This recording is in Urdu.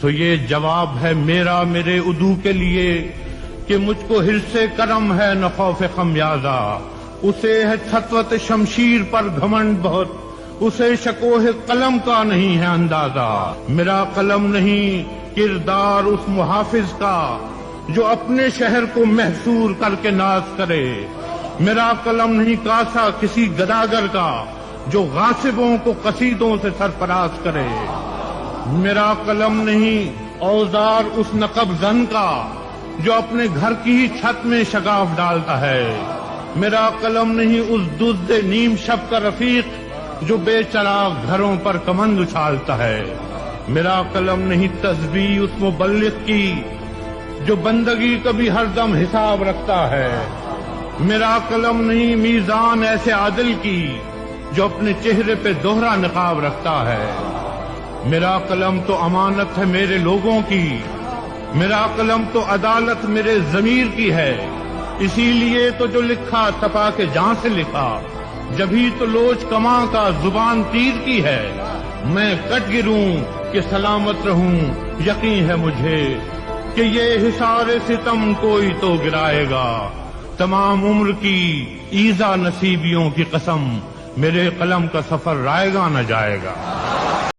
سو یہ جواب ہے میرا میرے عدو کے لیے کہ مجھ کو حرص کرم ہے نہ خوف خمیازہ، اسے ہے سطوت شمشیر پر گھمنڈ بہت، اسے شکوہ قلم کا نہیں ہے اندازہ۔ میرا قلم نہیں کردار اس محافظ کا جو اپنے شہر کو محصور کر کے ناز کرے، میرا قلم نہیں کاسا کسی گداگر کا جو غاصبوں کو قصیدوں سے سرفراز کرے، میرا قلم نہیں اوزار اس نقب زن کا جو اپنے گھر کی ہی چھت میں شگاف ڈالتا ہے، میرا قلم نہیں اس دزد نیم شب کا رفیق جو بے چراغ گھروں پر کمند اچھالتا ہے، میرا قلم نہیں تسبیح اس مبلغ کی جو بندگی کبھی ہر دم حساب رکھتا ہے، میرا قلم نہیں میزان ایسے عادل کی جو اپنے چہرے پہ دوہرا نقاب رکھتا ہے، میرا قلم تو امانت ہے میرے لوگوں کی، میرا قلم تو عدالت میرے ضمیر کی ہے، اسی لیے تو جو لکھا تپا کے جان سے لکھا، جبھی تو لوچ کماں کا زبان تیر کی ہے، میں کٹ گروں کہ سلامت رہوں، یقین ہے مجھے کہ یہ حصار ستم کوئی تو گرائے گا، تمام عمر کی ایذا نصیبیوں کی قسم، میرے قلم کا سفر رائے گا نہ جائے گا۔